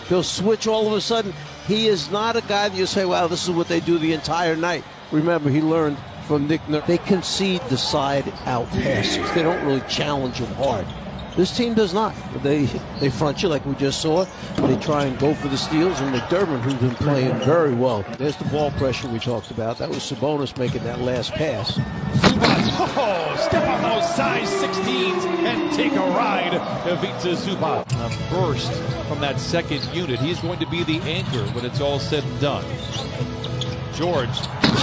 He'll switch all of a sudden. He is not a guy that you say, wow, this is what they do the entire night. Remember, he learned from Nick Nurse. They concede the side-out passes. They don't really challenge him hard. This team does not. They front you like we just saw. They try and go for the steals, and McDermott, who's been playing very well. There's the ball pressure we talked about. That was Sabonis making that last pass. Zubac, step on those size 16s and take a ride. Ivica Zubac. A burst from that second unit. He's going to be the anchor when it's all said and done. George.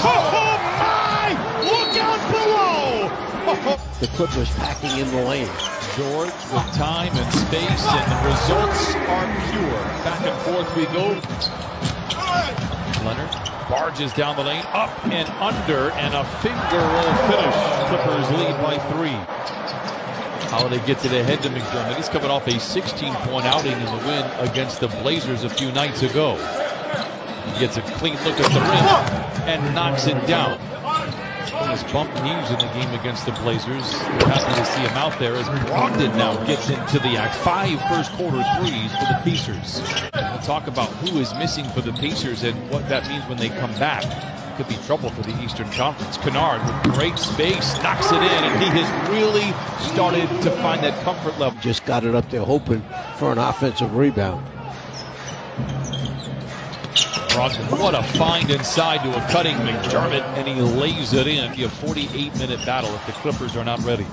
Oh my! Look out below! The Clippers packing in the lane. George with time and space, and the results are pure. Back and forth we go. Leonard barges down the lane, up and under, and a finger roll finish. Clippers lead by 3. Holiday gets it ahead to McDermott. He's coming off a 16-point outing in the win against the Blazers a few nights ago. He gets a clean look at the rim and knocks it down. His bumped knees in the game against the Blazers. We're happy to see him out there as Brogdon now gets into the act. 5 first-quarter threes for the Pacers. We'll talk about who is missing for the Pacers and what that means when they come back. Could be trouble for the Eastern Conference. Kennard with great space knocks it in, and he has really started to find that comfort level. Just got it up there hoping for an offensive rebound. Brogdon, what a find inside to a cutting McDermott, and he lays it in. A 48-minute battle if the Clippers are not ready.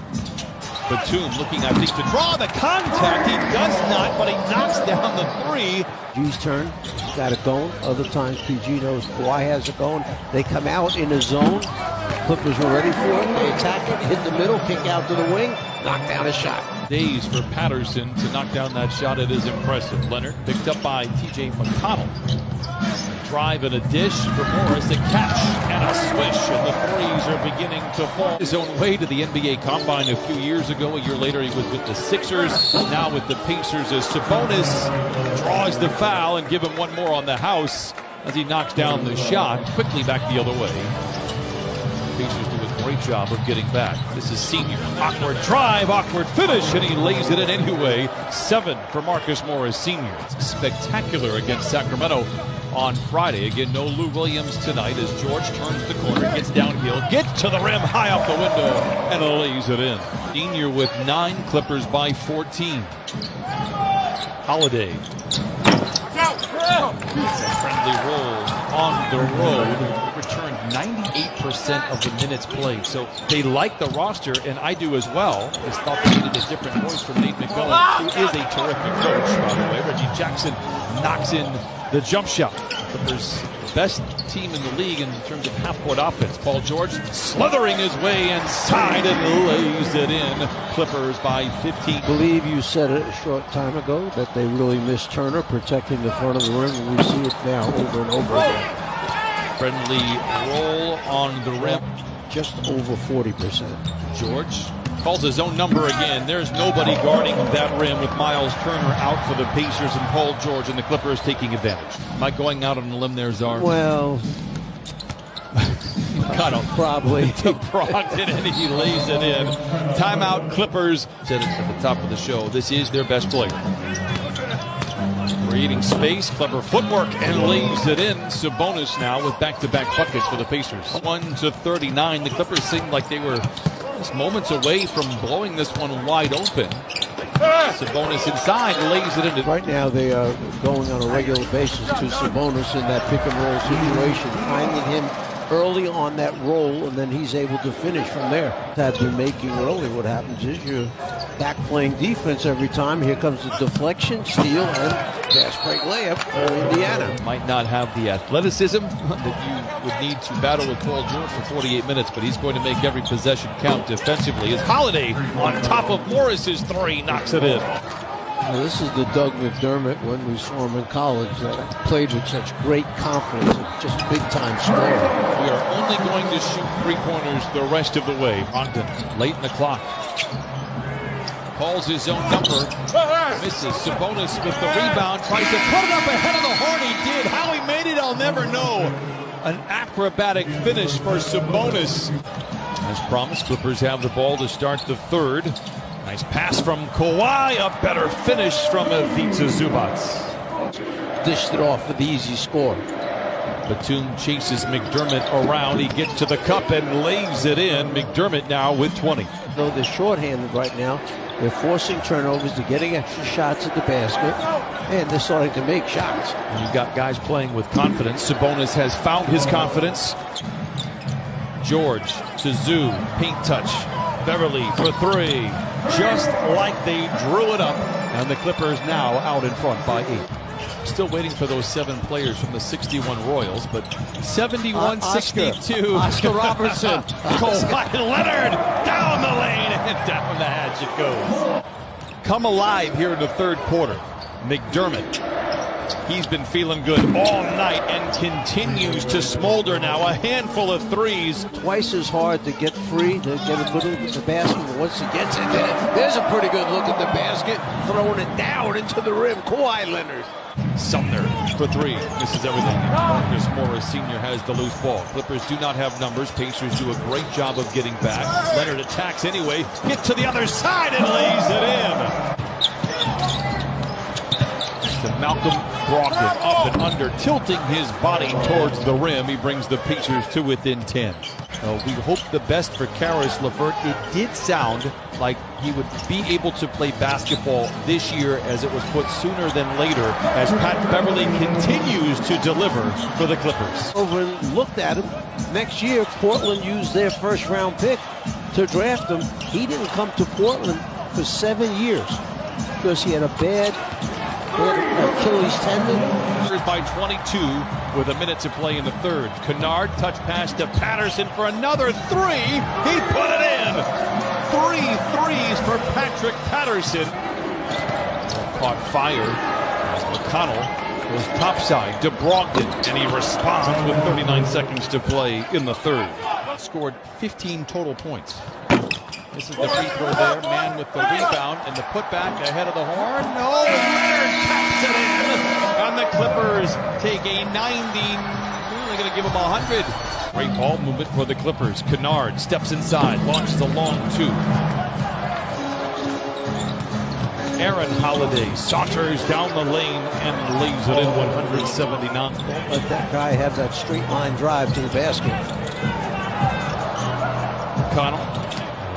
Batum looking, I think, to draw the contact. He does not, but he knocks down the 3. G's turn. He's got it going. Other times PG knows Kawhi has it going. They come out in a zone. Clippers were ready for it. They attack it, hit the middle, kick out to the wing, knock down a shot. Days for Patterson to knock down that shot. It is impressive. Leonard picked up by T.J. McConnell. Drive and a dish for Morris, a catch and a swish, and the threes are beginning to fall. His own way to the NBA Combine a few years ago. A year later, he was with the Sixers. Now with the Pacers as Sabonis draws the foul and give him one more on the house as he knocks down the shot. Quickly back the other way. Pacers do a great job of getting back. This is Senior. Awkward drive, awkward finish, and he lays it in anyway. 7 for Marcus Morris Sr. Spectacular against Sacramento on Friday. Again, no Lou Williams tonight as George turns the corner, gets downhill, gets to the rim, high off the window, and lays it in. Senior with 9, Clippers by 14. Holiday. Friendly roll on the road. Returned 98% of the minutes played. So they like the roster, and I do as well. Just thought they needed a different voice from Nate McMillan, who is a terrific coach, by the way. Reggie Jackson knocks in the jump shot. Clippers, best team in the league in terms of half-court offense. Paul George slithering his way inside and lays it in. Clippers by 15. I believe you said it a short time ago that they really missed Turner protecting the front of the rim, and we see it now over and over again. Friendly roll on the rim. Just over 40%. George calls his own number again. There's nobody guarding that rim with Miles Turner out for the Pacers and Paul George, and the Clippers taking advantage. Am I going out on a limb there, Czar? Well, kind of probably. To Brogdon, and he lays it in. Timeout, Clippers. Said it at the top of the show. This is their best player. Creating space, clever footwork, and lays it in. Sabonis now with back-to-back buckets for the Pacers. 1-39. The Clippers seemed like they were just moments away from blowing this one wide open. Sabonis inside, lays it in. Right now they are going on a regular basis to Sabonis in that pick-and-roll situation, finding him early on that roll, and then he's able to finish from there. Had been making early. What happens is you're back playing defense every time. Here comes the deflection, steal, and fast break layup for Indiana. Might not have the athleticism that you would need to battle with Paul George for 48 minutes, but he's going to make every possession count defensively. As Holiday on top of Morris's 3 knocks it in. Now, this is the Doug McDermott when we saw him in college that played with such great confidence, just big-time scorer. We are only going to shoot 3-pointers the rest of the way. Brogdon, late in the clock. Calls his own number. Misses. Sabonis with the rebound. Tries to put it up ahead of the horn. He did. How he made it, I'll never know. An acrobatic finish for Sabonis. As promised, Clippers have the ball to start the third. Nice pass from Kawhi. A better finish from Ivica Zubac. dished it off for the easy score. Batum chases McDermott around. He gets to the cup and lays it in. McDermott now with 20. Though they're shorthanded right now, they're forcing turnovers, they're getting extra shots at the basket, and they're starting to make shots. And you've got guys playing with confidence. Sabonis has found his confidence. George to Zoo, paint touch. Beverly for three. Just like they drew it up. And the Clippers now out in front by 8. Still waiting for those 7 players from the 61 Royals, but 71-62. Oscar Robertson. Kawhi Leonard down the lane and down the hatch it goes. Come alive here in the third quarter. McDermott. He's been feeling good all night and continues to smolder now. A handful of threes. Twice as hard to get free, to get a good look at the basket. But once he gets it, there's a pretty good look at the basket. Throwing it down into the rim. Kawhi Leonard. Sumner for 3. Misses everything. Marcus Morris Sr. has the loose ball. Clippers do not have numbers. Pacers do a great job of getting back. Leonard attacks anyway. Gets to the other side and lays it in. To Malcolm Brogdon, up and under, tilting his body towards the rim. He brings the Pacers to within 10. We hope the best for Caris LeVert. It did sound like he would be able to play basketball this year, as it was put sooner than later, as Pat Beverly continues to deliver for the Clippers. Over and looked at him. Next year, Portland used their first-round pick to draft him. He didn't come to Portland for 7 years because he had a bad Achilles tendon. By 22 with a minute to play in the third. Kennard touch pass to Patterson for another 3. He put it in. 3 threes for Patrick Patterson. Caught fire as McConnell goes topside to Brogdon, and he responds with 39 seconds to play in the third. Scored 15 total points. This is the free throw there. Man with the rebound and the putback ahead of the horn. No, Leonard taps it in. And the Clippers take a 90. They're going to give him 100. Great ball movement for the Clippers. Kennard steps inside, launches a long 2. Aaron Holiday saunters down the lane and lays it in. 179. Don't let that guy have that straight line drive to the basket. McConnell.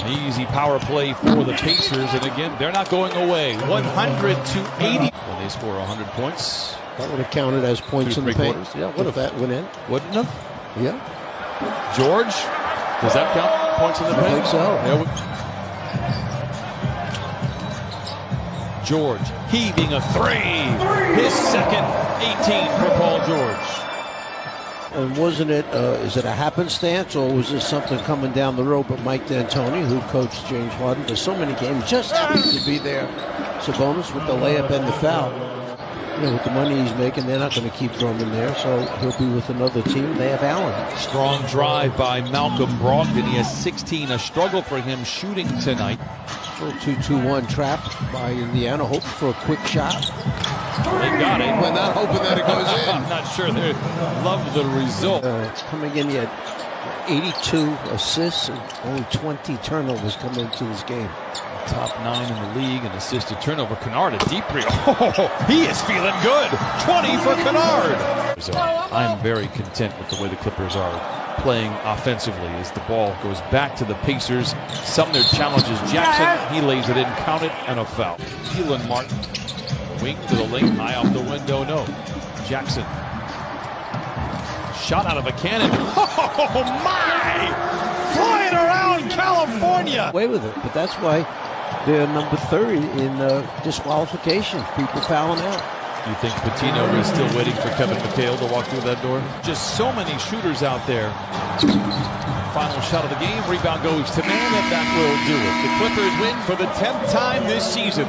An easy power play for the Pacers, and again, they're not going away. 100-80. When they score 100 points. That would have counted as points in the paint. Yeah, what if that went in? Wouldn't have? Yeah. George, does that count points in the paint? I think so. Yeah, George heaving a 3. His second 18 for Paul George. And wasn't it, is it a happenstance, or was this something coming down the road? But Mike D'Antoni, who coached James Harden for so many games, just happens to be there. Sabonis with the layup and the foul. You know, with the money he's making, they're not going to keep Drummond there, so he'll be with another team. They have Allen. Strong drive by Malcolm Brogdon. He has 16. A struggle for him shooting tonight. 2-2-1 trap by Indiana, hoping for a quick shot. They got it. We're not hoping that it goes in. I'm not sure they love the result. It's coming in, he had 82 assists and only 20 turnovers coming into this game. Top 9 in the league in assist to turnover. Kennard, a deep three. Oh, he is feeling good. 20 for Kennard. So I'm very content with the way the Clippers are playing offensively as the ball goes back to the Pacers. Sumner challenges Jackson. He lays it in, count it, and a foul. Keelan Martin. Wing to the lane, high off the window, no. Jackson. Shot out of a cannon. Oh, my! Flying around California! Away with it, but that's why they're number 30 in disqualification. People fouling out. You think Patino is still waiting for Kevin McHale to walk through that door? Just so many shooters out there. Final shot of the game. Rebound goes to man, and that will do it. The Clippers win for the 10th time this season.